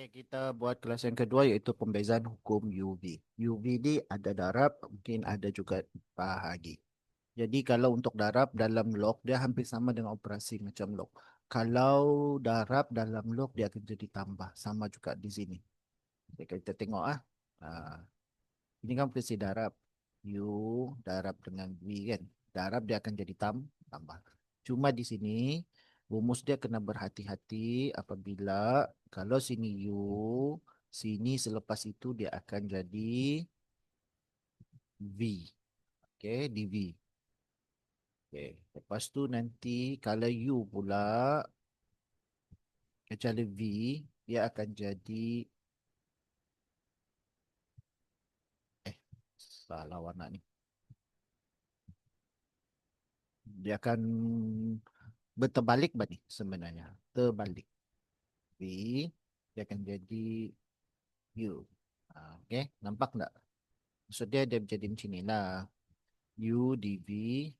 Okey, kita buat kelas yang kedua iaitu pembezaan hukum UV. UV ni ada darab, mungkin ada juga bahagi. Jadi kalau untuk darab dalam log, dia hampir sama dengan operasi macam log. Kalau darab dalam log, dia akan jadi tambah. Sama juga di sini. Jadi kita tengok ini kan operasi darab. U darab dengan V kan. Darab dia akan jadi tambah. Cuma di sini rumus dia kena berhati-hati apabila kalau sini U, sini selepas itu dia akan jadi V. Okey, di V. Okey, lepas tu nanti kalau U pula kecuali V, dia akan jadi eh salah warna ni. Dia akan berterbalik balik sebenarnya. Terbalik. V dia akan jadi U. Okey, nampak tak? Maksud dia jadi macam ni lah. U dV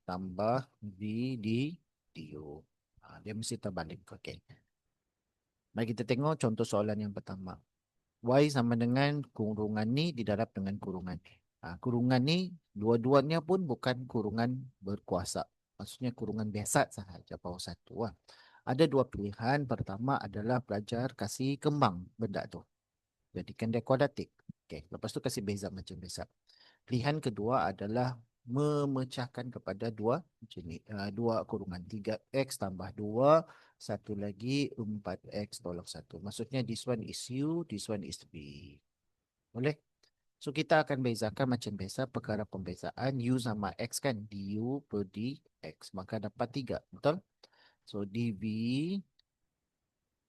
tambah V di du. Dia mesti terbalik. Okey. Mari kita tengok contoh soalan yang pertama. Y sama dengan kurungan ni didarab dengan kurungan ni. Kurungan ni dua-duanya pun bukan kurungan berkuasa. Maksudnya kurungan biasa sahaja bawah satu. Ada dua pilihan. Pertama adalah belajar kasih kembang benda tu. Jadikan dia kuadratik. Okey, lepas tu kasih beza macam biasa. Pilihan kedua adalah memecahkan kepada dua kurungan 3x tambah 2, satu lagi 4x tolak 1. Maksudnya this one is U, this one is V. Boleh? So kita akan bezakan macam biasa perkara pembezaan U sama X kan. Du per dx. Maka dapat 3. Betul? So dV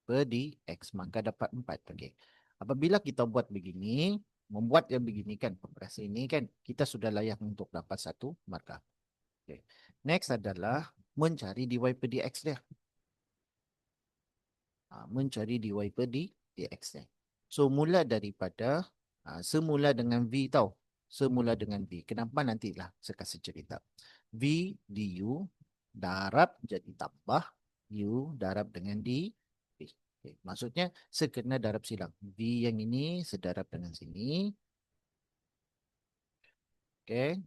per dx. Maka dapat 4. Okay. Apabila kita buat begini, membuat yang begini kan, operasi ini kan, kita sudah layak untuk dapat satu markah. Okay. Next adalah mencari dy per dx dia. Mencari dy per dx dia. So mula daripada semula dengan V tau. Semula dengan V. Kenapa nantilah saya kasih cerita. V du darab jadi tambah U darab dengan D. Okay. Maksudnya sekena darab silang. V yang ini sedarab dengan sini. Okey.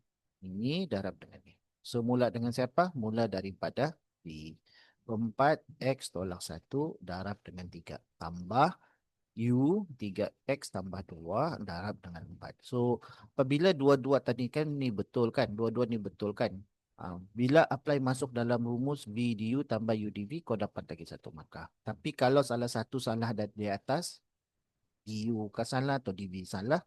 Ini darab dengan ini. So mula dengan siapa? Mula daripada V. 4x tolak 1 darab dengan 3. Tambah U 3x tambah 2 darab dengan 4. So apabila dua-dua tadi kan ni betul kan? Dua-dua ni betul kan? Bila apply masuk dalam rumus V du tambah U dV, kau dapat lagi satu markah. Tapi kalau salah satu salah di atas, du kan salah atau dV salah,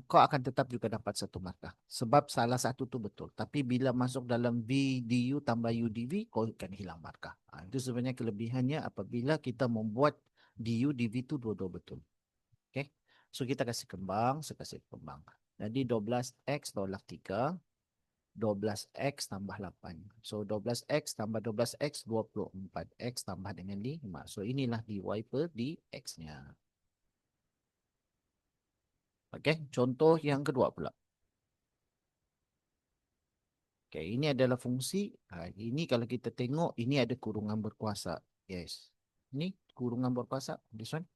kau akan tetap juga dapat satu markah. Sebab salah satu tu betul. Tapi bila masuk dalam V du tambah U dV, kau akan hilang markah. Itu sebenarnya kelebihannya apabila kita membuat du dV tu dua-dua betul. Okay. So kita kasih kembang, saya kasih kembang. Jadi 12x tolak 3, 12x tambah 8. So 12x tambah 12x 24x tambah dengan 5. So inilah dy per dx-nya. Okey, contoh yang kedua pula. Okey, ini adalah fungsi. Ini kalau kita tengok, ini ada kurungan berkuasa. Yes. Ini kurungan berkuasa. This one.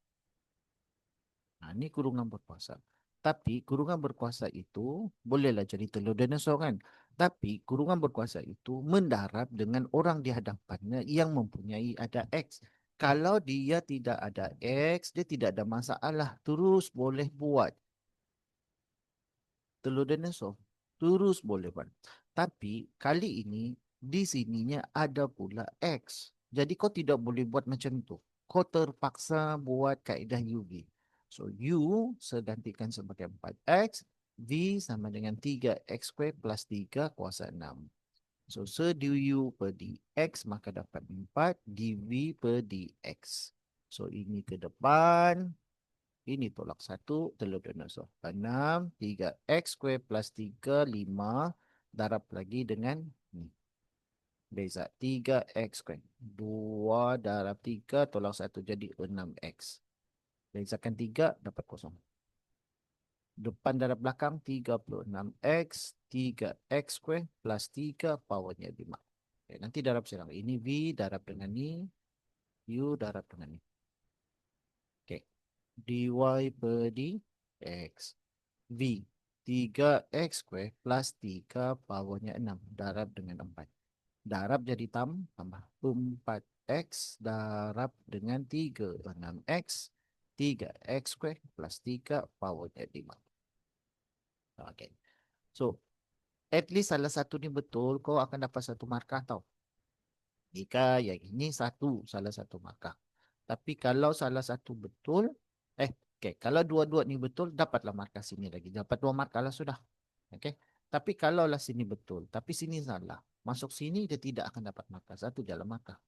Ini kurungan berkuasa. Tapi kurungan berkuasa itu bolehlah jadi telur dinosaur kan. Tapi kurungan berkuasa itu mendarab dengan orang di hadapannya yang mempunyai ada X. Kalau dia tidak ada X, dia tidak ada masalah. Terus boleh buat telur dinosaur. Terus boleh buat. Tapi kali ini di sininya ada pula X. Jadi kau tidak boleh buat macam itu. Kau terpaksa buat kaedah UV. So U saya gantikan sebagai 4X. V sama dengan 3X square plus 3 kuasa 6. So du per dx maka dapat 4 dv per dx. So ini ke depan. Ini tolak 1, telur dinosaur. 6, 3x square plus 3, 5. Darab lagi dengan ni. Beza 3x square. 2 darab 3 tolak 1 jadi 6x. Bezakan 3 dapat kosong. Depan darab belakang 36x. 3x square plus 3 powernya 5. Okay, nanti darab silang. Ini V darab dengan ni. U darab dengan ni. dy per dx. V, 3x square plus 3 powernya 6. Darab dengan 4. Darab jadi tambah 4x darab dengan 3. 6x. 3x square plus 3 powernya 5. Okay. So, at least salah satu ni betul, kau akan dapat satu markah tau. Jika yang ini salah satu markah. Tapi kalau salah satu betul, kalau dua-dua ni betul, dapatlah markah sini lagi. Dapat 2 markah lah sudah. Okay. Tapi kalaulah sini betul, tapi sini salah. Masuk sini dia tidak akan dapat markah. Satu jalan markah.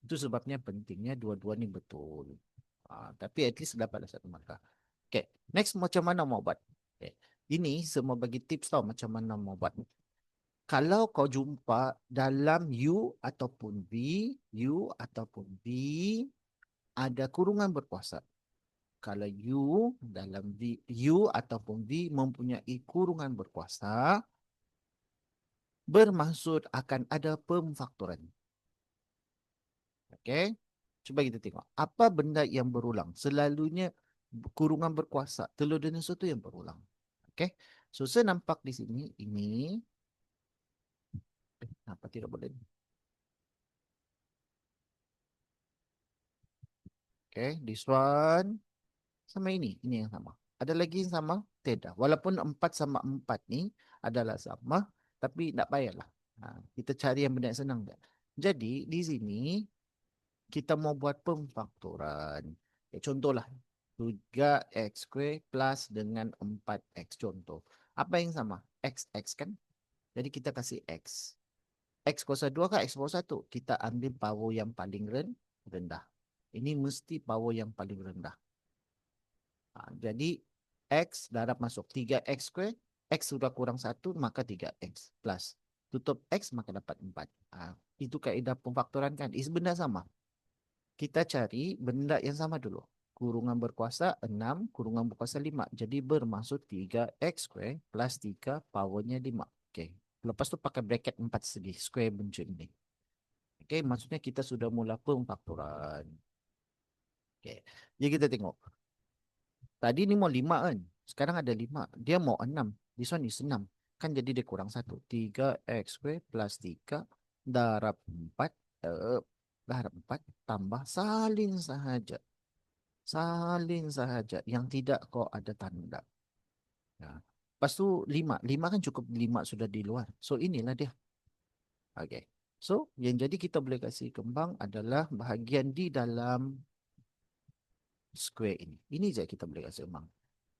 Itu sebabnya pentingnya dua-dua ni betul. Tapi at least dapatlah satu markah. Okay. Next macam mana mau buat? Okay. Ini semua bagi tips tau macam mana mau buat. Kalau kau jumpa dalam U ataupun V ada kurungan berkuasa. Kalau U ataupun V mempunyai kurungan berkuasa, bermaksud akan ada pemfaktoran. Okey? Cuba kita tengok. Apa benda yang berulang? Selalunya kurungan berkuasa. Telur dinosaur itu yang berulang. Okey? So, saya nampak di sini, ini. Apa tidak boleh? Okey, this one. Sama ini yang sama. Ada lagi yang sama? Tidak. Walaupun 4 sama 4 ni adalah sama, tapi tak payahlah. Kita cari yang benda yang senang. Jadi, di sini kita mau buat pemfaktoran. Contohlah, 3x square plus dengan 4x contoh. Apa yang sama? X kan? Jadi kita kasih X. X kuasa 2 ke X kuasa 1? Kita ambil power yang paling rendah. Ini mesti power yang paling rendah. Jadi X darab masuk 3x square. X sudah kurang 1 maka 3x plus. Tutup X maka dapat 4. Itu kaedah pemfaktoran kan? Benda sama. Kita cari benda yang sama dulu. Kurungan berkuasa 6, kurungan berkuasa 5. Jadi bermaksud 3x square plus 3 powernya 5. Okay. Lepas tu pakai bracket 4 segi. Square muncul ini. Okay. Maksudnya kita sudah mula pemfaktoran. Okay. Jadi kita tengok. Tadi ni mau 5 kan. Sekarang ada 5. Dia mau 6. This one is 6. Kan jadi dia kurang 1. 3x square plus 3 darab 4. Darab 4 tambah salin sahaja. Salin sahaja. Yang tidak kau ada tanda. Ya. Lepas tu 5. 5 kan cukup 5 sudah di luar. So inilah dia. Okay. So yang jadi kita boleh kasih kembang adalah bahagian di dalam square ini. Ini je kita boleh kasih kembang.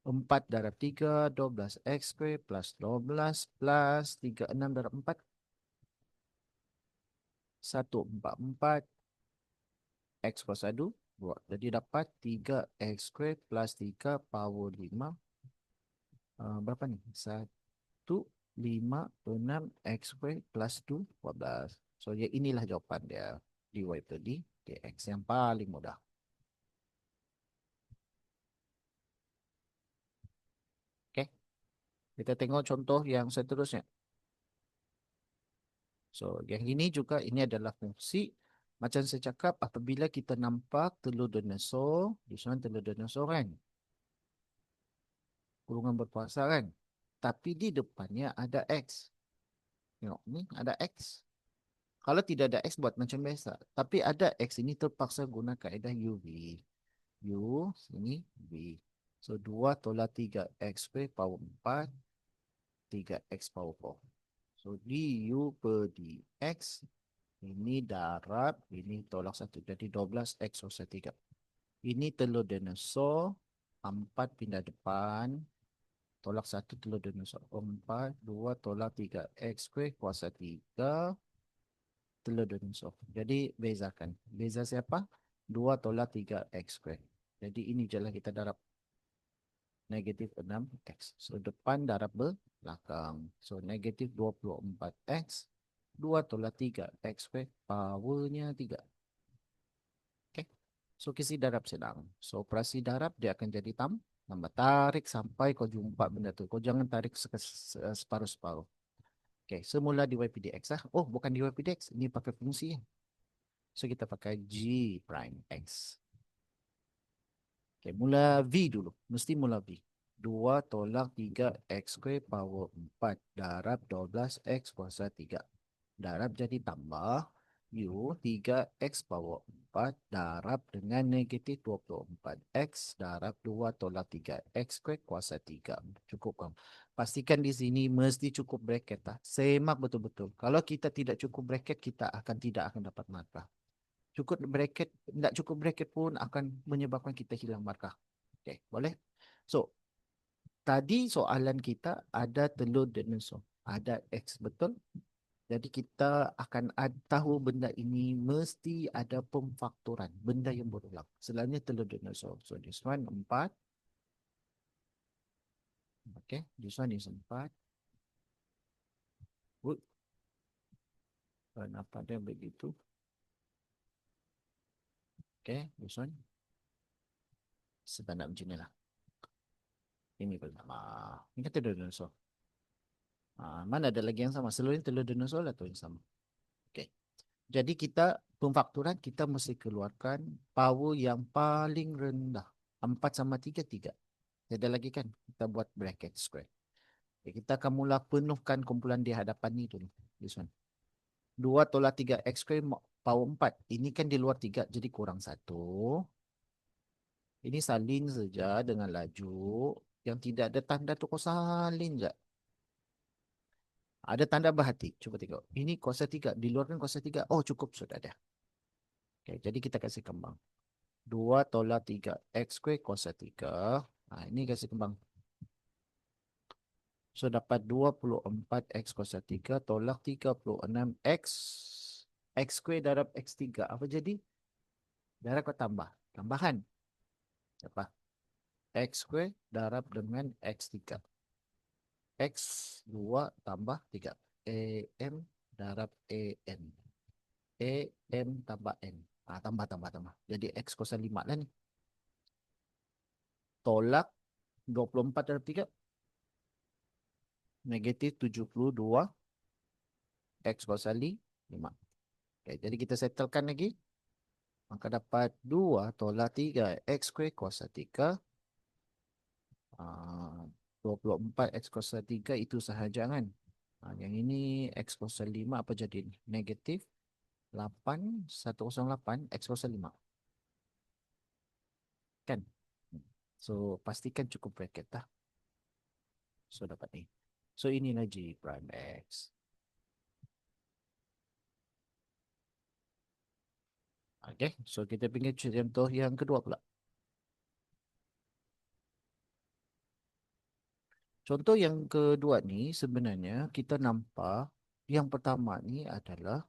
4 darab 3, 12x square plus 12 plus 36 darab 4. 144 x kuasa 2. Jadi dapat 3x square plus 3 power 5. Berapa ni? 156 x square plus 2, 14. So ya inilah jawapan dia. Dy per dx yang paling mudah. Okay. Kita tengok contoh yang seterusnya. So, yang ini juga ini adalah fungsi. Macam saya cakap, apabila kita nampak telur dinosaur, di sana telur dinosaur kan, kurungan berkuasa kan. Tapi di depannya ada X. Tengok, ni ada X. Kalau tidak ada X, buat macam biasa. Tapi ada X ini terpaksa guna kaedah UV. U, sini V. So, 2 tolak 3X power 4, 3X power 4. So, du per dx. Ini darab, ini tolak 1. Jadi 12x kuasa 3. Ini telur dinosaur. 4 pindah depan. Tolak 1 telur dinosaur. 4, 2 tolak 3x square kuasa 3. Telur dinosaur. Jadi bezakan. Beza siapa? 2 tolak 3x square. Jadi ini je lah kita darab. Negatif 6x. So depan darab belakang. So negatif 24x. 2 tolak 3x square. Powernya 3. Okay. So kisi darab sedang. So operasi darab dia akan jadi tambah tarik sampai kau jumpa benda tu. Kau jangan tarik separuh-separuh. Okay. Semula dy per dx lah. Oh bukan dy per dx. Ini pakai fungsi. So kita pakai g prime x. Okay, mula V dulu. Mesti mula V. 2 tolak 3 X square power 4 darab 12 X kuasa 3. Darab jadi tambah U 3X power 4 darab dengan negatif 24 X darab 2 tolak 3 X square kuasa 3. Cukup kan? Pastikan di sini mesti cukup bracket lah. Semak betul-betul. Kalau kita tidak cukup bracket, kita tidak akan dapat markah. Cukup bracket, tidak cukup bracket pun akan menyebabkan kita hilang markah. Okay, boleh? So, tadi soalan kita ada telur dinosaur. Ada X, betul? Jadi kita akan tahu benda ini mesti ada pemfaktoran. Benda yang berulang. Selainnya telur dinosaur. So, this one 4. Okay, this one is 4. Good. Kenapa dia begitu? Okay, this one. Sebenarnya macam ni lah. Ini pertama. Ini kan telur dinosaur. Mana ada lagi yang sama? Seluruhnya telur dinosaur atau yang sama? Okay. Jadi kita pemfaktoran kita mesti keluarkan power yang paling rendah. 4 sama 3, 3. Ada lagi kan? Kita buat bracket square. Okay, kita akan mula penuhkan kumpulan di hadapan ni dulu. This one. 2 tolak 3 X square power 4. Ini kan di luar 3, jadi kurang 1. Ini salin saja dengan laju. Yang tidak ada tanda tu kau salin je. Ada tanda berhati. Cuba tengok. Ini kuasa 3. Di luar kan kuasa 3. Oh, cukup. Sudah ada. Okay, jadi kita kasih kembang. 2 tolak 3 X square kuasa 3. Ini kasih kembang. So, dapat 24 X kuasa 3 tolak 36 X. X square darab X 3. Apa jadi? Darab kau tambah. Tambahan. Apa? X square darab dengan X 3. X 2 tambah 3. AM darab AM. AM tambah N. Tambah. Jadi X kuasa 5 lah ni. Tolak 24 darab 3. Negatif 72. X kuasa 5. Okay, jadi kita settlekan lagi. Maka dapat 2 tolak 3 X square kuasa 3. 24 X kuasa 3 itu sahaja kan. Yang ini X kuasa 5 apa jadi? Negatif 8, 108 X kuasa 5. Kan? So, pastikan cukup bracket lah. So, dapat ni. So, inilah G prime X. Okay, so kita pergi contoh yang kedua pula. Contoh yang kedua ni sebenarnya kita nampak yang pertama ni adalah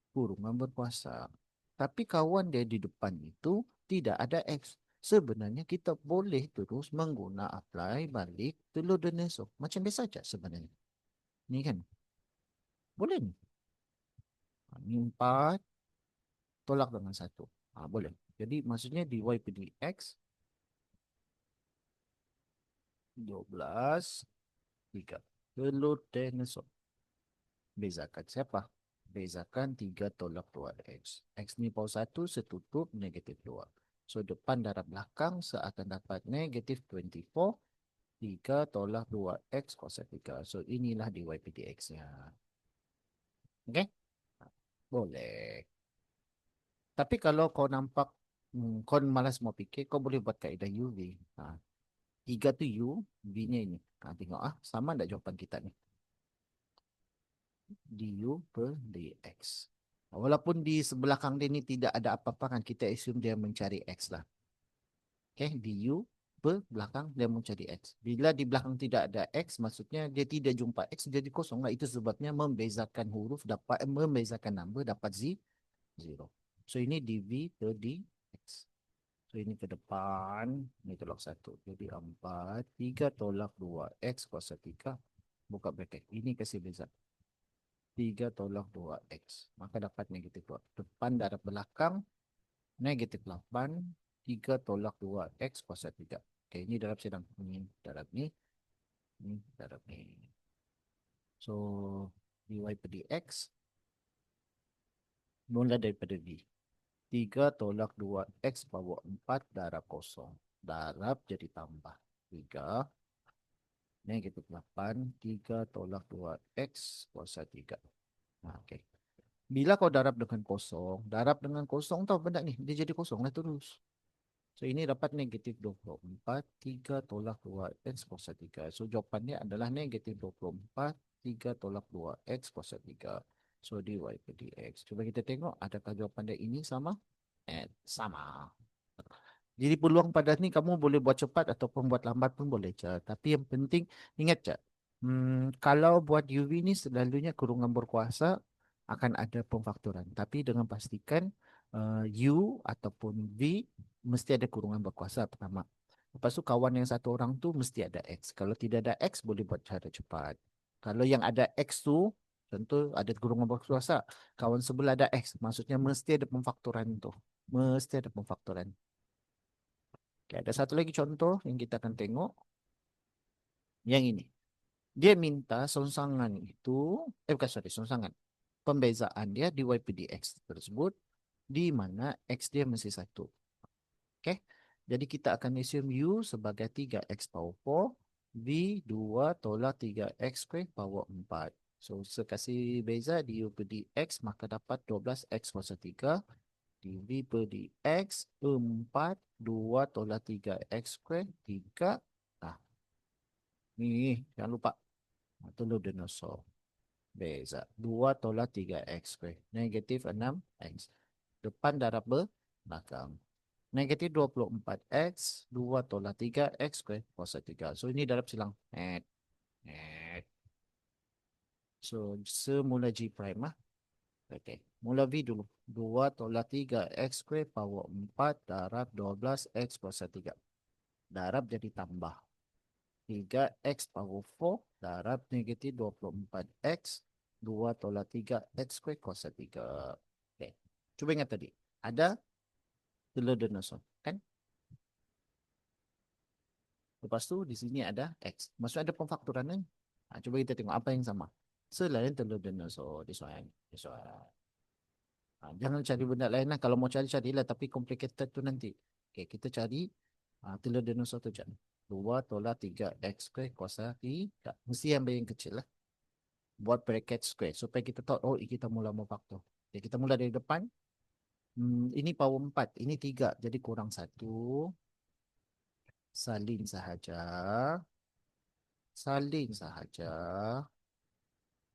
kurungan berkuasa. Tapi kawan dia di depan itu tidak ada X. Sebenarnya kita boleh terus mengguna apply balik telur dinosaur. Macam biasa saja sebenarnya. Ni kan? Boleh ni. Ni 4 tolak dengan 1. Boleh. Jadi maksudnya dy per dx 12 3. Telur dinosaur. Bezakan siapa? Bezakan 3 tolak 2X. X ni power 1 setutup negatif 2. So depan darab belakang seakan dapat negatif 24. 3 tolak 2X kuasa 3. So inilah dy per dx-nya. Okay? Boleh. Tapi kalau kau nampak kau malas mau fikir, kau boleh buat kaedah UV. 3 tu U, V-nya ini. Tengok sama tak jawapan kita ni? Du per dx. Walaupun di sebelakang dia ni tidak ada apa-apa kan, kita assume dia mencari X lah. Okay, du per belakang dia mencari X. Bila di belakang tidak ada X, maksudnya dia tidak jumpa X, jadi kosong lah. Itu sebabnya membezakan huruf, membezakan number dapat zero. So ini dv per dx. So ini ke depan, ini tolak 1. Jadi 4, 3 tolak 2, X kuasa 3. Buka bracket. Ini kasih beza. 3 tolak 2X. Maka dapat negatif 2. Depan darab belakang, negatif 8. 3 tolak 2X kuasa 3. Oke, ini darab sedang. Ini darab ni. Ini darab ni. So, dy per dx. Mula daripada V. 3 tolak 2X power 4 darab kosong. darab jadi tambah 3 negatif 8 3 tolak 2x kuasa 3. Nah, okey. Bila kau darab dengan kosong, darab dengan kosong tahu benda ni, dia jadi kosong lah terus. So ini dapat negatif 24 3 tolak 2x kuasa 3. So jawapannya adalah negatif 24 3 tolak 2x kuasa 3. So dy per dx. Cuba kita tengok adakah jawapan dia ini sama? Sama. Jadi peluang pada ni kamu boleh buat cepat ataupun buat lambat pun boleh je. Tapi yang penting ingat je. Kalau buat UV ni selalunya kurungan berkuasa akan ada pemfaktoran. Tapi dengan pastikan U ataupun V mesti ada kurungan berkuasa pertama. Lepas tu kawan yang satu orang tu mesti ada X. Kalau tidak ada X boleh buat cara cepat. Kalau yang ada X tu tentu ada kurungan berkuasa. Kawan sebelah ada X. Maksudnya mesti ada pemfaktoran tu. Mesti ada pemfaktoran. Okay, ada satu lagi contoh yang kita akan tengok. Yang ini. Dia minta songsangan itu, bukan sorry, songsangan. Pembezaan dia dy per dx tersebut, di mana x dia mesti 1. Okay. Jadi kita akan assume u sebagai 3x power 4, v 2 tolak 3x square power 4. So, sekasih beza du per dx, maka dapat 12x kuasa 3 dv per dx 4 2 tolak 3x square 3. Nah, ni jangan lupa telur dinosaur. Beza 2 tolak 3x square negatif 6x. Depan darab belakang. Negatif 24x 2 tolak 3x square kuasa 3. So ini darab silang. So semula G prime lah. Okay. Mula V dulu. 2 tolak 3x square power 4 darab 12x kuasa 3. Darab jadi tambah. 3x power 4 darab negatif 24x 2 tolak 3x square kuasa 3. Okay. Cuba ingat tadi. Ada telur dinosaur. Kan? Lepas tu di sini ada x. Maksudnya ada pemfaktoran kan? Cuba kita tengok apa yang sama. Selain telur dinosaur. This one. This one. Jangan cari benda lain lah. Kalau mau cari, carilah. Tapi complicated tu nanti. Okay, kita cari telur dinosaur tu je. 2 tolak 3x square kuasa 3. Mesti yang yang kecil lah. Buat bracket square. Supaya kita tahu, oh kita mula mau faktor. Okay, kita mula dari depan. Ini power 4. Ini 3. Jadi kurang 1. Salin sahaja. Salin sahaja.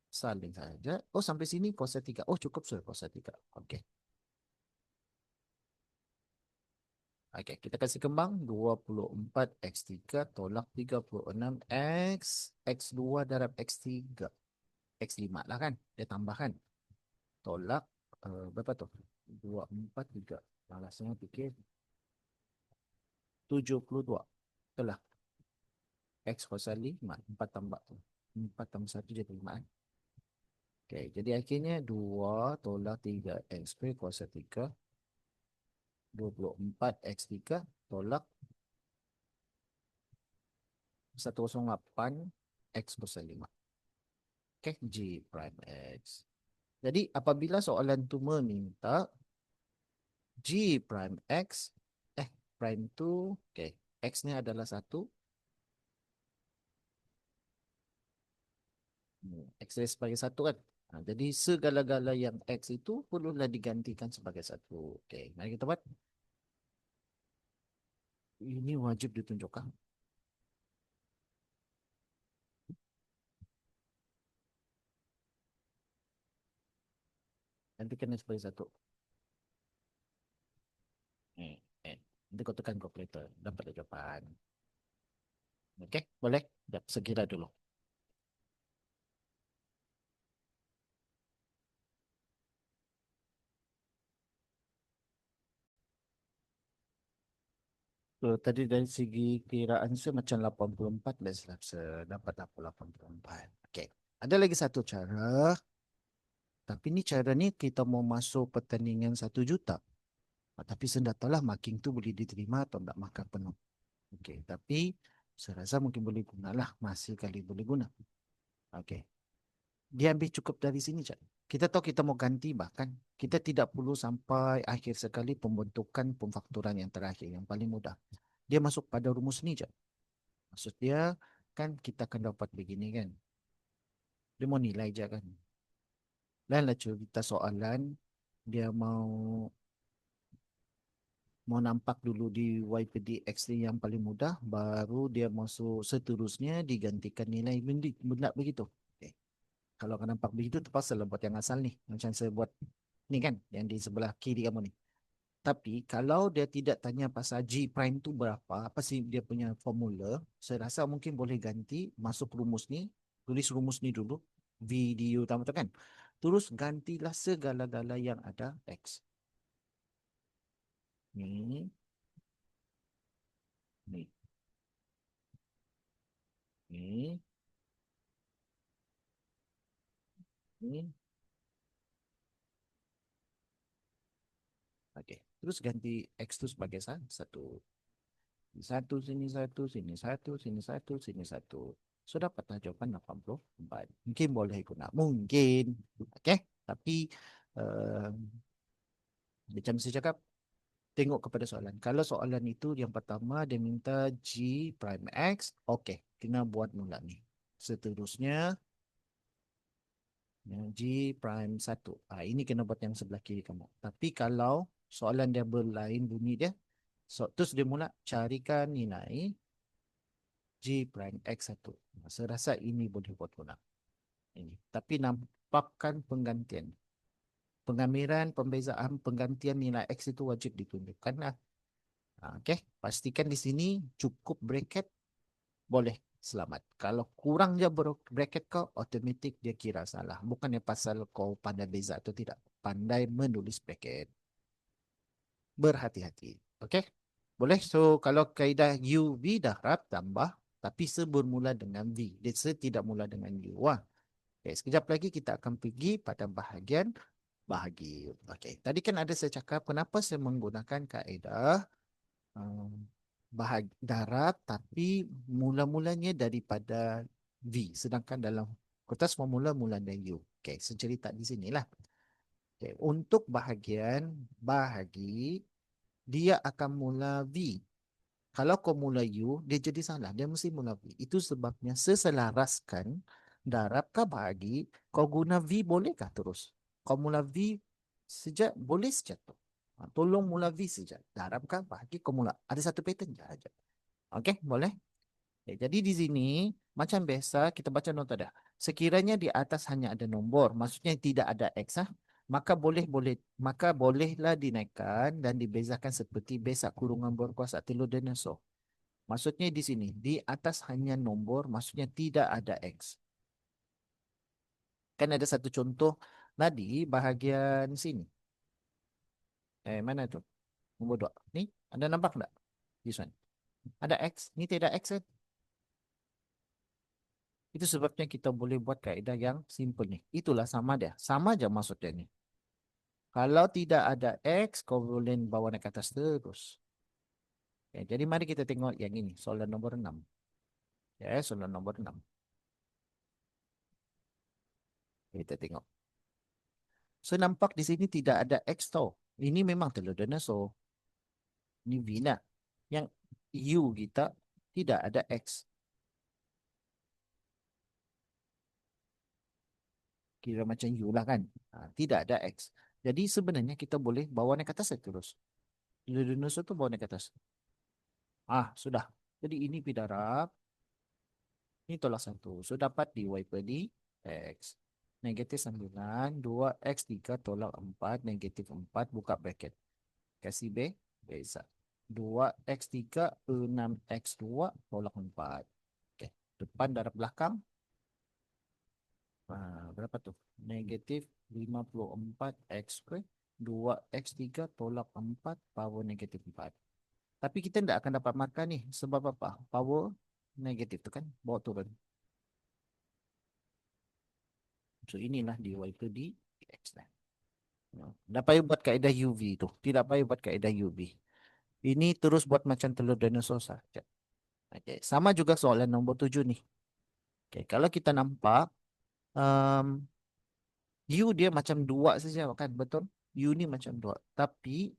Salin sahaja. Oh, sampai sini kuasa 3. Oh, cukup sudah kuasa 3. Okey. Okey, kita kasih kembang 24x3 tolak 36x x2 darab x3. X5 lah kan? Dia tambahkan. Tolak berapa tu? 243. Malasnya fikir 72. Itulah. X kuasa 5. 4 tambah tu. 4 tambah 1 jadi 5 kan? Okey, jadi akhirnya 2 tolak 3x square kuasa 3. 24x3 tolak 108 x kuasa 5. Okay, G prime X. Jadi apabila soalan tu meminta G prime X, prime tu, okay, X ni adalah 1. X dia sebagai 1 kan. Jadi segala-gala yang X itu perlulah digantikan sebagai 1. Okay, mari kita buat. Ini wajib ditunjukkan. Nanti kena sebagai 1. Nanti kau tekan calculator. Dapat jawapan. Okay, boleh? Sekira dulu. So, tadi dari segi kiraan saya macam 84 dan dapat 84. Okey. Ada lagi satu cara. Tapi ni cara ni kita mau masuk pertandingan 1 juta. Tapi sendatalah marking tu boleh diterima atau tak markah penuh. Okey. Tapi saya rasa mungkin boleh gunalah. Masih kali boleh guna. Okey. Dia ambil cukup dari sini, Cak. Kita tahu kita mau ganti bahkan. Kita tidak perlu sampai akhir sekali pembentukan pemfaktoran yang terakhir. Yang paling mudah. Dia masuk pada rumus ni je. Maksud dia kan kita akan dapat begini kan. Dia mau nilai je kan. Dan lah cerita soalan dia mau nampak dulu di YPDX ni yang paling mudah, baru dia masuk seterusnya digantikan nilai benda begitu. Okay. Kalau akan nampak begitu terpaksa lah buat yang asal ni. Macam saya buat ni kan, yang di sebelah kiri kamu ni. Tapi kalau dia tidak tanya pasal G prime tu berapa, apa sih dia punya formula, saya rasa mungkin boleh ganti, masuk rumus ni, tulis rumus ni dulu, video utama tu kan. Terus gantilah segala-gala yang ada X. Ni, ni, ni, ni. Okey. Terus ganti X tu sebagai satu. Satu, sini satu, sini satu, sini satu, sini satu. So, dapatlah jawapan 84. Mungkin boleh guna. Mungkin. Okey. Tapi, uh, macam saya cakap, tengok kepada soalan. Kalau soalan itu yang pertama, dia minta G prime X. Okey. Kena buat mula ni. Seterusnya, G prime 1. Ini kena buat yang sebelah kiri kamu. Tapi kalau soalan dia berlain bunyi dia, so, terus dia mula carikan nilai G prime X1. Saya rasa ini boleh buat guna. Ini. Tapi nampakkan penggantian. Pengamiran, pembezaan, penggantian nilai X itu wajib ditunjukkan lah. Okey, pastikan di sini cukup bracket, boleh selamat. Kalau kurang je bracket kau, automatik dia kira salah. Bukannya pasal kau pandai beza atau tidak. Pandai menulis bracket. Berhati-hati. Okey? Boleh? So, kalau kaedah UV dah harap tambah, tapi bermula dengan V. Dia tidak mula dengan U. Wah. Okay, sekejap lagi kita akan pergi pada bahagian bahagi. Okey. Tadi kan ada saya cakap kenapa saya menggunakan kaedah darab tapi mula-mulanya daripada V. Sedangkan dalam kertas formula mula dari U. Okey, secerita di sinilah. Okay. Untuk bahagian bahagi, dia akan mula V. Kalau kau mula U, dia jadi salah. Dia mesti mula V. Itu sebabnya seselaraskan darab ke bahagi, kau guna V bolehkah terus? Kau mula V sejak, boleh sejak tu. Tolong mula V sejak. Darab ke bahagi, kau mula. Ada satu pattern je. Okey, boleh? Okay, jadi di sini, macam biasa, kita baca nota dah. Sekiranya di atas hanya ada nombor, maksudnya tidak ada X, maka bolehlah dinaikkan dan dibezakan seperti besak kurungan berkuasa telur dinosaur. Maksudnya di sini, di atas hanya nombor, maksudnya tidak ada X. Kan ada satu contoh tadi bahagian sini. Mana tu? Nombor 2. Ni, anda nampak tak? This one. Ada X. Ni tidak X kan? Itu sebabnya kita boleh buat kaedah yang simple ni. Itulah sama dia. Sama aja maksudnya ni. Kalau tidak ada X, kau boleh bawa naik ke atas terus. Okay, jadi mari kita tengok yang ini. Soalan nombor 6. Ya, soalan nombor 6. Kita tengok. So, nampak di sini tidak ada X tau. Ini memang telur dinosaur. Ini V lah. Yang U kita tidak ada X. Kira macam U lah kan. Tidak ada X. Jadi sebenarnya kita boleh bawa naik ke atas terus. Telur dinosaur tu bawa naik ke atas. Sudah. Jadi ini pi darab. Ini tolak 1. So, dapat dy per dx. Negatif 9. 2x3 tolak 4. Negatif 4. Buka bracket. Kasih B. Beza. 2x3. 6x2 tolak 4. Okay. Depan darab belakang. Berapa tu? Negatif 54x square. 2x3 tolak 4. Power negatif 4. Tapi kita tidak akan dapat markah ni. Sebab apa? Power negatif tu kan. Bawa turun. So inilah dy per dx lah. Tak payah buat kaedah UV tu. Tidak payah buat kaedah UV. Ini terus buat macam telur dinosaur saja. Okay. Sama juga soalan nombor 7 ni. Okay. Kalau kita nampak, U dia macam 2 saja kan. Betul? U ni macam 2. Tapi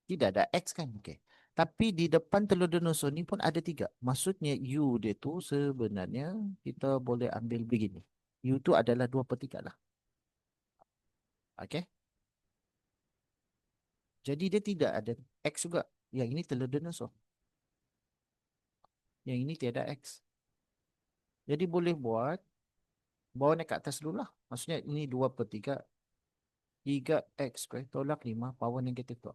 tidak ada X kan. Okay. Tapi di depan telur dinosaur ni pun ada tiga. Maksudnya U dia tu sebenarnya kita boleh ambil begini. U tu adalah 2/3 lah. Okey. Jadi dia tidak ada X juga. Yang ini telur dinosaur. Yang ini tiada X. Jadi boleh buat bawa naik ke atas dulu lah. Maksudnya ini 2/3 3x square tolak 5 power negatif 2.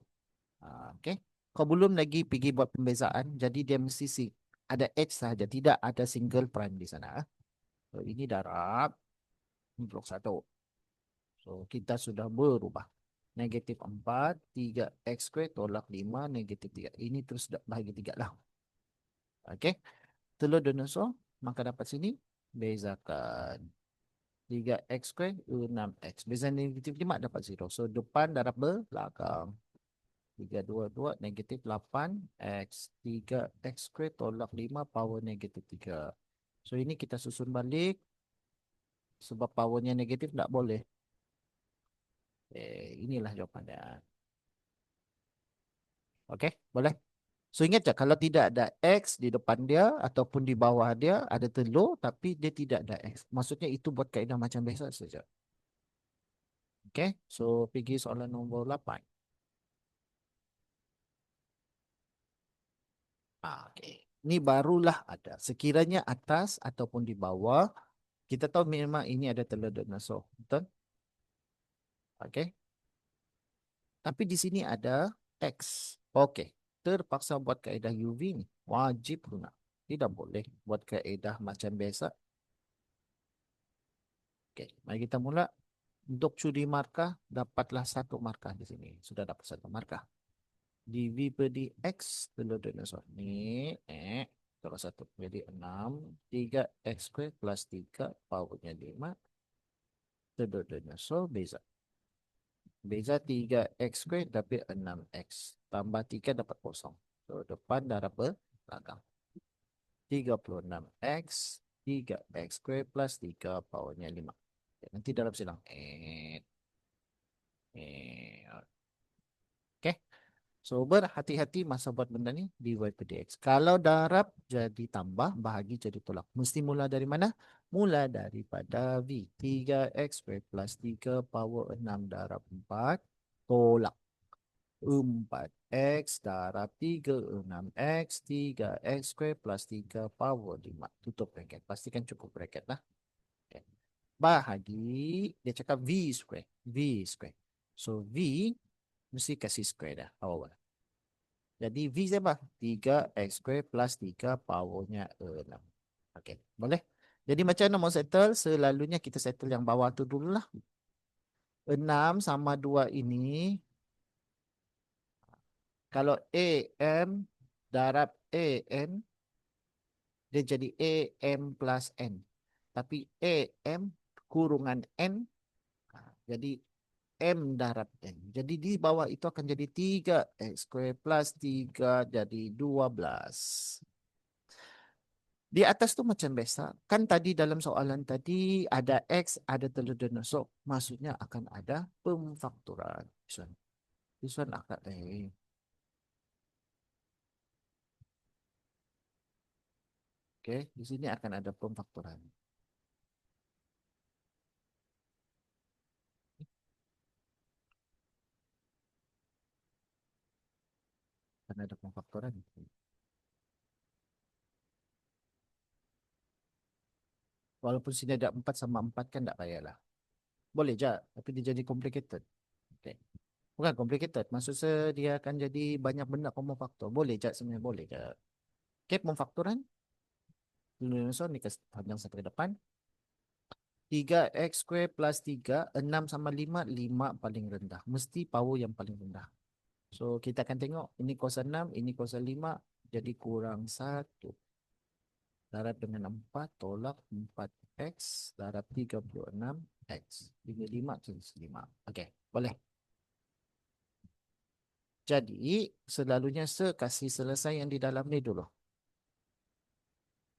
Okey. Kau belum lagi pergi buat pembezaan. Jadi dia mesti ada H sahaja. Tidak ada single prime di sana. So, ini darab 1. So, kita sudah berubah. Negatif 4, 3x square tolak 5, negatif 3. Ini terus bahagi 3 lah. Okey. Telur dinosaur, maka dapat sini. Bezakan. 3x square, 6x. Beza negatif 5 dapat 0. So, depan darab belakang. 3, 2, 2, negatif 8x. 3x square tolak 5, power negatif 3. So, ini kita susun balik. Sebab powernya negatif, tak boleh. Inilah jawapannya. Okey, boleh. So ingat je kalau tidak ada X di depan dia ataupun di bawah dia ada telur tapi dia tidak ada X. Maksudnya itu buat kaedah macam biasa saja. Okey, so pergi soalan nombor 8. Okey. Ni barulah ada. Sekiranya atas ataupun di bawah, kita tahu memang ini ada telur dinosaur. Betul? Okey. Tapi di sini ada X. Okey. Terpaksa buat kaedah UV ni. Wajib guna. Tidak boleh buat kaedah macam biasa. Okey, mari kita mula. Untuk curi markah, dapatlah 1 markah di sini. Sudah dapat 1 markah. dV per dx, telur dinosaur. Ni, kalau 1. Jadi 6, 3x square plus 3, powernya 5. Telur dinosaur, beza. Beza 3x square tapi 6x. Tambah 3 dapat kosong. So, depan darab belakang. 36x, 3x square plus 3, powernya 5. Nanti darab silang. Okay. So berhati-hati masa buat benda ni dy per dx. Kalau darab jadi tambah, bahagi jadi tolak. Mesti mula dari mana? Mula daripada V. 3x square plus 3 power 6 darab 4 tolak 4x darab 3 6x 3x square plus 3 power 5. Tutup bracket. Pastikan cukup bracket lah. Okay. Bahagi, dia cakap V square. V square. So V mesti kasih square dah awal. Jadi V siapa? 3x square plus 3 powernya 6. Okey, boleh? Jadi macam mana mau settle? Selalunya kita settle yang bawah tu dulu lah. 6 sama 2 ini. Kalau AM darab AN, dia jadi AM plus N. Tapi AM kurungan N, jadi M darab N. Jadi di bawah itu akan jadi 3x square plus 3 jadi 12. Di atas tu macam biasa. Kan tadi dalam soalan tadi ada X, ada telur dinosaur. Maksudnya akan ada pemfaktoran. This one akan okay. Di sini akan ada pemfaktoran. Akan ada pemfaktoran. Walaupun sini ada 4 sama 4 kan tak payahlah. Boleh je. Tapi dia jadi complicated. Okay. Bukan complicated. Maksud saya dia akan jadi banyak benda pemfaktor. Boleh je sebenarnya. Boleh je. Okay, pemfaktoran. Telur dinosaur ni panjang sampai ke depan. 3x square plus 3, 6 sama 5, 5 paling rendah. Mesti power yang paling rendah. So, kita akan tengok ini kuasa 6, ini kuasa 5, jadi kurang 1. Darab dengan 4, tolak 4x, darab 36x. 35 jadi 5. Okey, boleh. Jadi, selalunya kasih selesai yang di dalam ni dulu.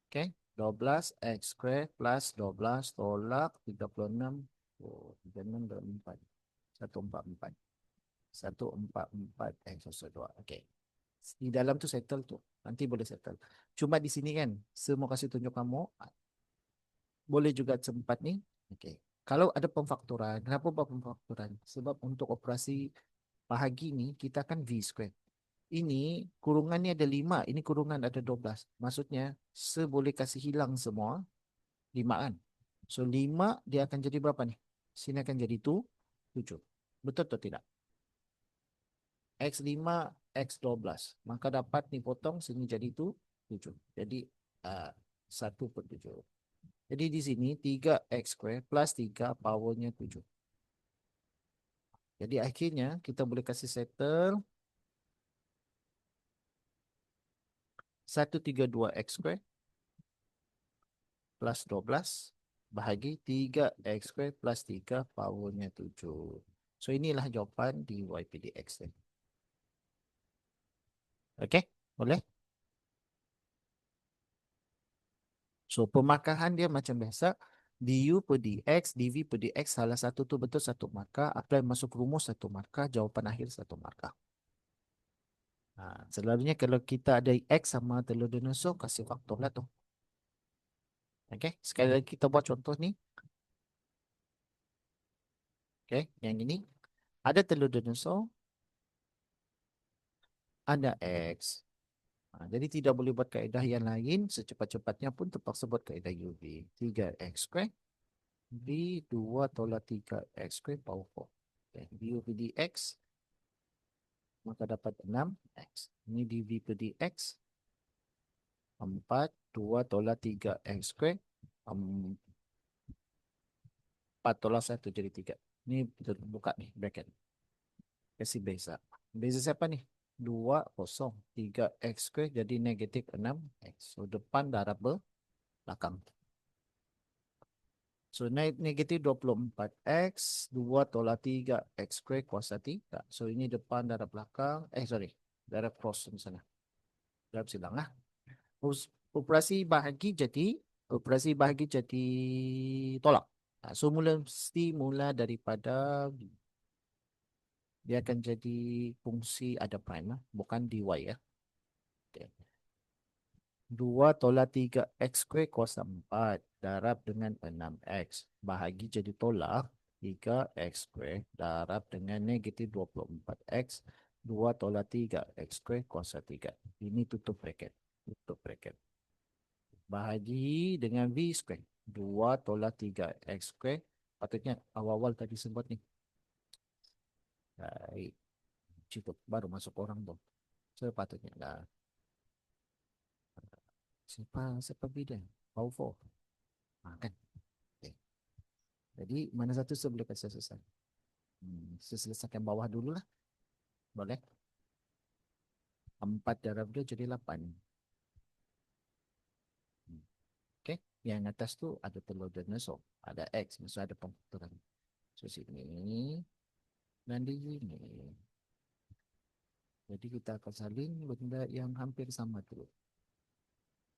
Okey, 12x square plus 12 tolak 36. Oh, 36 dan 4. 144. 144 X kuasa 2. Okey. Di dalam tu settle tu. Nanti boleh settle. Cuma di sini kan, semua kasih tunjuk kamu, boleh juga sempat ni. Okey. Kalau ada pemfaktoran, kenapa buat pemfaktoran? Sebab untuk operasi bahagi ni, kita kan V square. Ini kurungan ni ada 5, ini kurungan ada 12. Maksudnya, seboleh kasih hilang semua, 5 kan? So, 5 dia akan jadi berapa ni? Sini akan jadi 7. Betul atau tidak? X5, X12. Maka dapat ni potong, sini jadi 7. Jadi, 1/7. Jadi di sini 3x square plus 3 powernya 7. Jadi akhirnya kita boleh kasih settle 132x square plus 12 bahagi 3x square plus 3 powernya 7. So inilah jawapan dy PDX. Okey, boleh? So pemarkahan dia macam biasa. Du per dx, dv per dx, salah satu tu betul satu markah. Apply masuk rumus satu markah. Jawapan akhir satu markah. Selalunya kalau kita ada X sama telur dinosaur, kasih faktor lah tu. Okey, sekali lagi kita buat contoh ni. Okey, yang ini. Ada telur dinosaur, ada X. Jadi tidak boleh buat kaedah yang lain. Secepat-cepatnya pun terpaksa buat kaedah UV. 3x square. B 2 tolak 3x square power 4. Okay. UV dx. Maka dapat 6x. Ini dv per dx. 4 2 tolak 3x square. 4 tolak 1 jadi 3. Ini kita buka nih bracket. Kasih beza. Beza siapa nih? 2 kosong. 3x square jadi negatif 6x. So depan darab belakang. So negatif 24x. 2 tolak 3x square kuasa 3. So ini depan darab belakang. Sorry. Darab cross di sana. Darab silang lah. Operasi bahagi jadi. Operasi bahagi jadi tolak. So mesti mula daripada dia akan jadi fungsi ada prime lah, bukan dy ya. Okay. 2 tolak 3x square kuasa 4 darab dengan 6x bahagi jadi tolak 3x square darab dengan negatif 24x 2 tolak 3x square kuasa 3. Ini tutup bracket. Tutup bracket. Bahagi dengan v square. 2 tolak 3x square. Patutnya awal-awal tadi sebut ni. Baik. Cukup. Baru masuk orang tu. Sepatutnya lah. Siapa bidan? Power 4. Kan? Okay. Jadi mana satu saya boleh kasih selesai? Saya selesaikan bawah dulu lah. Boleh? 4 darab dia jadi 8. Okay. Yang atas tu ada telur dinosaur. Ada X. Maksudnya ada pemfaktoran. So sini. Dan di sini. Jadi kita akan salin benda yang hampir sama dulu.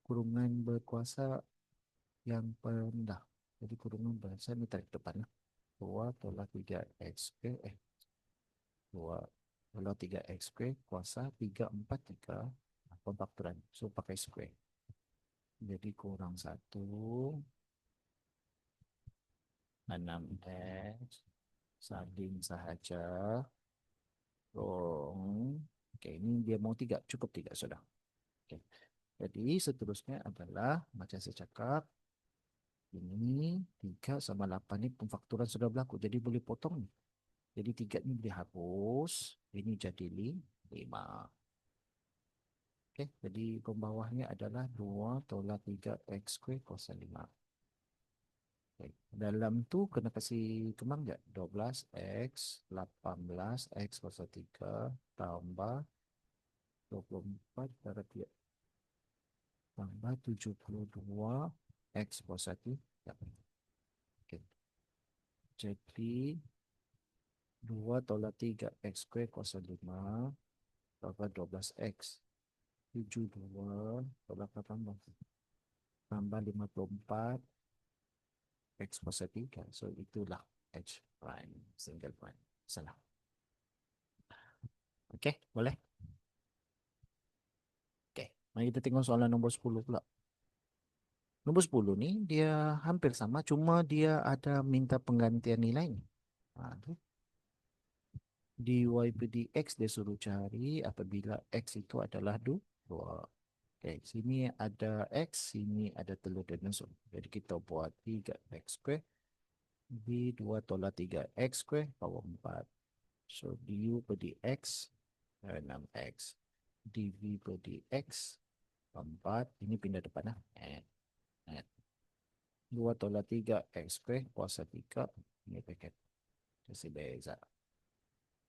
Kurungan berkuasa yang rendah. Jadi kurungan berkuasa ni tarik depan. 2 tolak 3x square. 2 tolak 3x square kuasa 3, 4, 3. Pemfaktoran. So pakai square. Jadi kurang 1. 6x. Salin sahaja. Rong. Okay, ini dia mau 3. Cukup 3 sudah. Okay. Jadi seterusnya adalah macam saya cakap. Ini 3 sama 8 ni pemfaktoran sudah berlaku. Jadi boleh potong ni. Jadi 3 ni boleh hapus. Ini jadi 5. Okay. Jadi pembawahnya adalah 2 tolak 3x square kuasa 5. Okay. Dalam tu kena kasih kembang tak? 12x, 18x kuasa 3 tambah 24 darab 3 tambah 72x kuasa 3. Okay. Jadi 2 tolak 3x square kuasa 5 tambah 12x. 72 tolak 18 tambah 54 x kuasa 3. So itulah h prime single prime. Salah. Okey, boleh? Mari kita tengok soalan nombor 10 pula. Nombor 10 ni dia hampir sama, cuma dia ada minta penggantian nilai ni. Tu. Dy per dx dia suruh cari apabila x itu adalah 2. Okay, sini ada x, sini ada telur dan unsur. Jadi kita buat 3x square B 2 tolak 3x square power 4. So du per dx 6x. dv per dx 4. Ini pindah depan lah. 2 tolak 3x square kuasa 3. Ini paket. Kasih beza.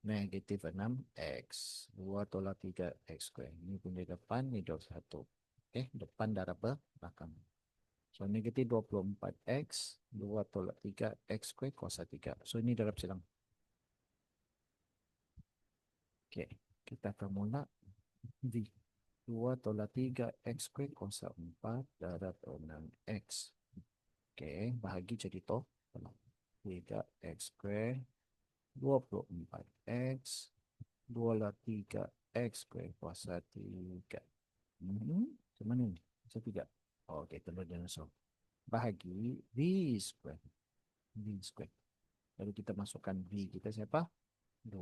Negatif 6x. 2 tolak 3x square. Ini pindah depan, ini 21. Okay, depan darab belakang. So negatif 24x. 2 tolak 3x square kuasa 3. So ini darab silang. Okay, kita akan mula V. 2 tolak 3x square kuasa 4 darab 6x. Okay, bahagi jadi to. 3x square 24x 2 lah 3x square kuasa 3. Macam mana ni? Kuasa 3. Okey, telur dinosaur. Bahagi V square. V square. Lalu kita masukkan V kita siapa? 2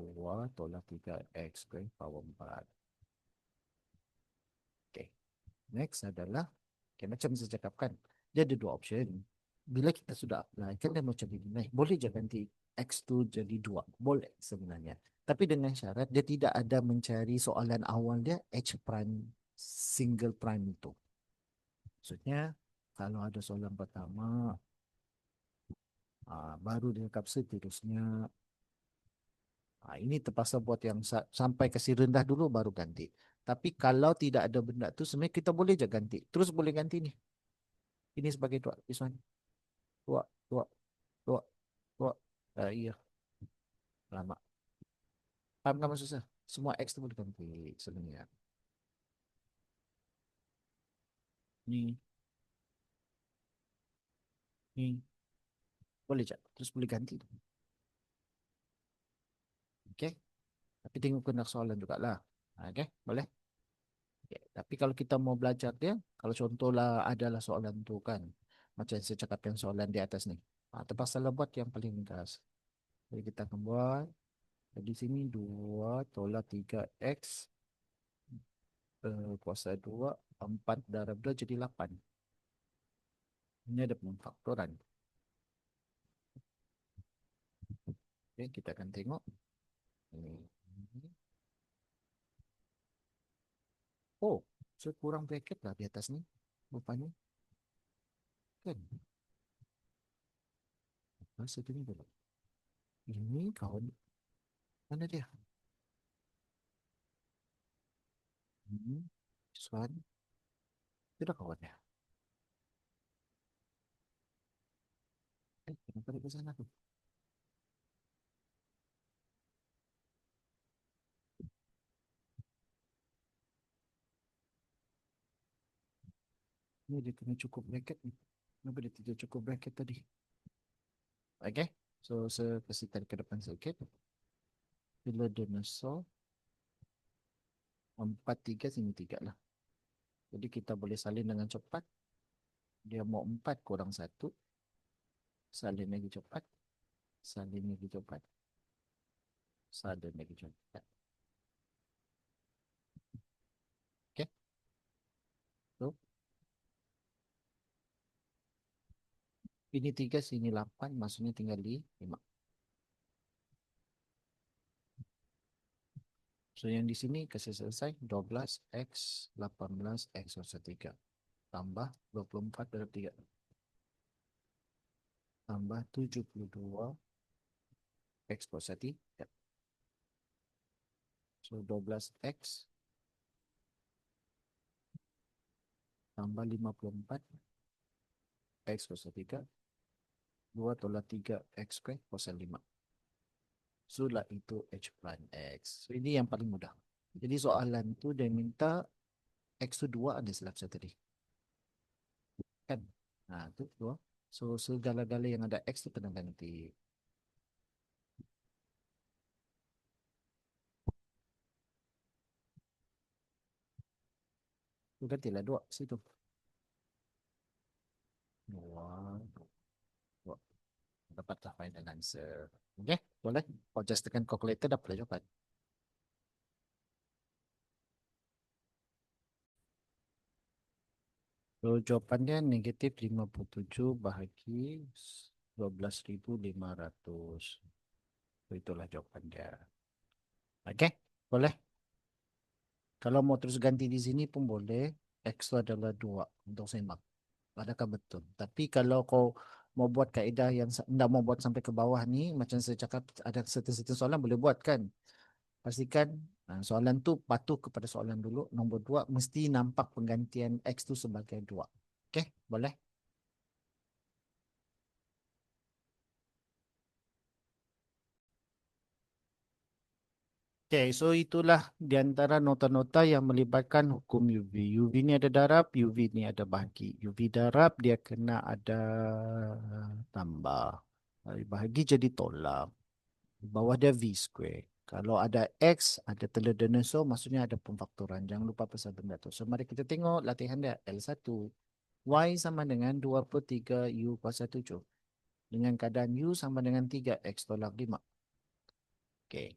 tolak 3x square power 4. Okey. Next adalah, okay, macam saya cakapkan, dia ada dua option. Bila kita sudah apply, kan dia macam ini. Boleh je ganti X tu jadi 2. Boleh sebenarnya. Tapi dengan syarat dia tidak ada mencari soalan awal dia H prime single prime itu. Maksudnya kalau ada soalan pertama, baru dia cakap seterusnya. Ini terpaksa buat yang sampai kasih rendah dulu baru ganti. Tapi kalau tidak ada benda tu sebenarnya kita boleh je ganti. Terus boleh ganti ni. Ini sebagai dua. This one. Dua, dua, dua, dua. Iya, lama. Faham kan maksud saya? Semua X tu boleh ganti sebenarnya. Ni, ni. Boleh je. Terus boleh ganti. Okay. Tapi tengok kena soalan jugalah. Okay, boleh? Okay. Tapi kalau kita mau belajar dia, kalau contohlah adalah soalan tu kan. Macam saya cakap yang soalan di atas ni. Terpaksa lah buat yang paling ringkas. Jadi kita akan buat. Di sini 2 tolak 3x kuasa 2. 4 darab 2 jadi 8. Ini ada pemfaktoran. Okay, kita akan tengok. Oh, saya kurang bracket lah di atas ni. Rupanya. Kan? Masa tu ni dulu. Ini kawan. Mana dia? Suan. Itu dah kawan dia. Kenapa dia ke sana tu? Ni dia kena cukup bracket ni. Kenapa dia tidak cukup bracket tadi? Okay. So, saya kasih tarik ke depan sedikit. Bila dinosaur 4, 3, sini 3 lah. Jadi kita boleh salin dengan cepat. Dia mau 4 kurang 1. Salin lagi cepat. Salin lagi cepat. Salin lagi cepat. Okay. So, ini 3, sini 8. Maksudnya tinggal di 5. So yang di sini kasih selesai 12x 18x kuasa 3 tambah 24 darab 3 tambah 72x kuasa 3. So 12x tambah 54x kuasa 3 2 tolak 3x square kuasa 5. Sudah itu h prime x. So ini yang paling mudah. Jadi soalan tu dia minta x tu 2 ada silap saya tadi. Kan? Tu 2. So segala-gala yang ada x tu kena ganti. Gantilah 2 situ. 2, 2. Dapatlah final answer. Oke, boleh. Kau just tekan calculator dapat jawaban. So, jawapannya negatif 57 bahagi 12.500. So, itulah jawabannya. Oke, boleh. Kalau mau terus ganti di sini pun boleh. X itu adalah 2 untuk semak. Adakah betul? Tapi kalau kau mau buat kaedah yang tidak mau buat sampai ke bawah ni, macam saya cakap ada certain soalan boleh buat kan? Pastikan soalan tu patuh kepada soalan dulu. Nombor 2 mesti nampak penggantian X tu sebagai 2. Okey, boleh? Okey, so itulah di antara nota-nota yang melibatkan hukum UV. UV ni ada darab, UV ni ada bahagi. UV darab dia kena ada tambah. Bahagi jadi tolak. Di bawah dia V square. Kalau ada X, ada telur dinosaur, maksudnya ada pemfaktoran. Jangan lupa pasal benda tu. So, mari kita tengok latihan dia. L1. Y sama dengan 2/3 U kuasa 7. Dengan keadaan U sama dengan 3 X tolak 5. Okey.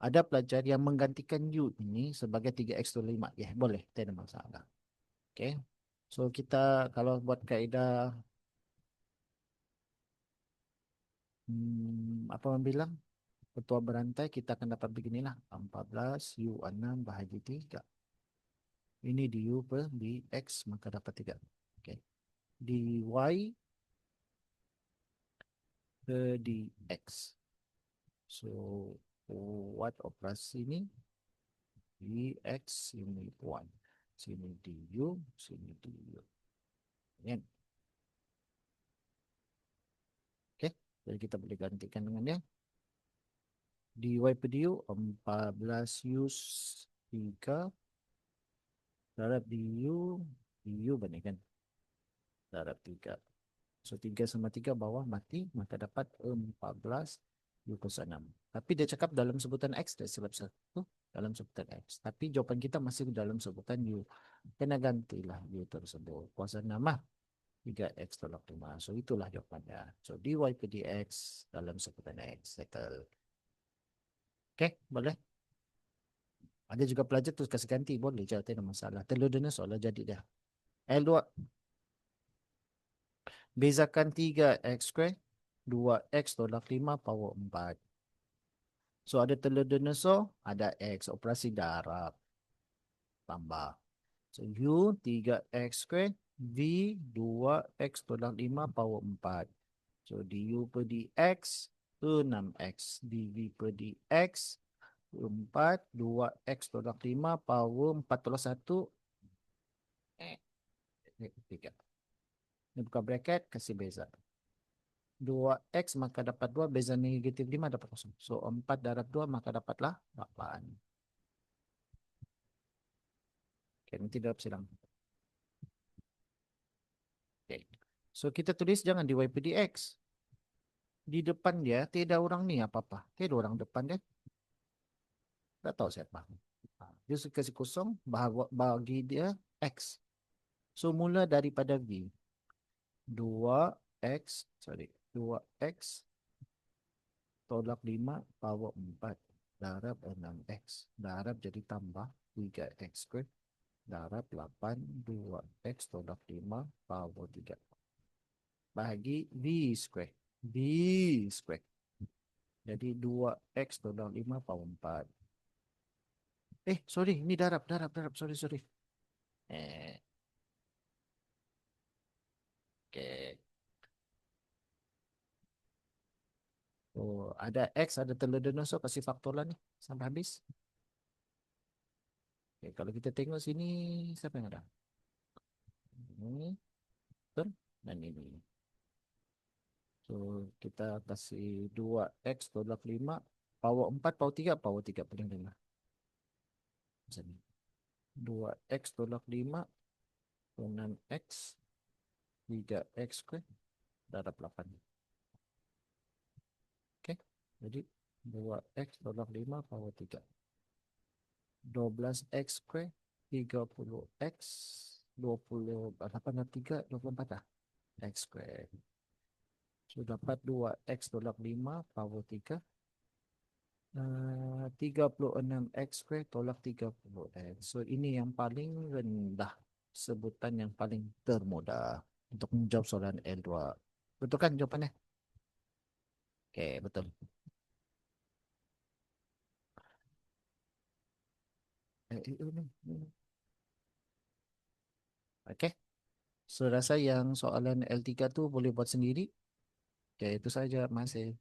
Ada pelajar yang menggantikan U ini sebagai 3X tolak 5. Ya, boleh. Tidak ada masalah. Okey. So, kita kalau buat kaedah, apa orang bilang? Ketua berantai, kita akan dapat beginilah. 14 U6 bahagi 3. Ini di U per dx, maka dapat 3. Okey. Dy per dx. So, what operasi ini? Dx sini 1. Sini du, sini du. Kan? Okey. Jadi kita boleh gantikan dengan dia. Dy per du 14 U 3 darab du bandingkan darab 3. So 3 sama 3 bawah mati, maka dapat 14 U kuasa 6. Tapi dia cakap dalam sebutan X, dia silap satu dalam sebutan X. Tapi jawapan kita masih dalam sebutan U. Kena gantilah U tersebut. Kuasa 6 lah. 3X tolak 5. So itulah jawapannya. So dy per dx dalam sebutan X. Settle. Okay, boleh. Ada juga pelajar tu kasih ganti. Boleh je, tak ada masalah. Telur dia soalan jadi dah. L2. Bezakan 3X square. 2X tolak 5 power 4. So ada telur dinosaur, ada X. Operasi darab. Tambah. So U 3X square. V 2X tolak 5 power 4. So du per dx 6x. dv per dx 4. 2x tolak 5 power 4 tolak 1. 3. Ini buka bracket, kasih beza. 2x maka dapat 2, beza negatif 5 dapat 0. So 4 darab 2 maka dapatlah 8. Okay, nanti darab silang. Okay. So kita tulis jangan dy per dx. Di depan dia tidak orang ni apa-apa. Tidak orang depan dia. Tak tahu siapa. Dia kasih kosong, bagi dia X. So mula daripada V. 2X, sorry. 2X tolak 5 power 4. Darab 6X. Darab jadi tambah 3X square. Darab 8. 2X tolak 5 power 3. Bahagi V square. V square. Jadi 2X tolak 5 power 4. Sorry. Ini darab. Sorry. Eh, okay. Oh, ada X, ada telur dinosaur, kasih faktor lah ni sampai habis. Okay, kalau kita tengok sini, siapa yang ada? Ini, betul? Dan ini. So, kita kasih 2X tolak 5, power 4, power 3 paling rendah. Macam ni. 2X tolak 5, 6X, 3X square, darab 8. Okay, jadi 2X tolak 5, power 3. 12X square 30x 28 dan 3 24 lah. X square. So dapat 2x tolak 5 power 3. 36x square tolak 30x. So ini yang paling rendah. Sebutan yang paling termudah untuk menjawab soalan L2. Betul kan jawapannya? Oke, betul. Oke. So rasa yang soalan L3 tu boleh buat sendiri. Oke, itu saja. Masih.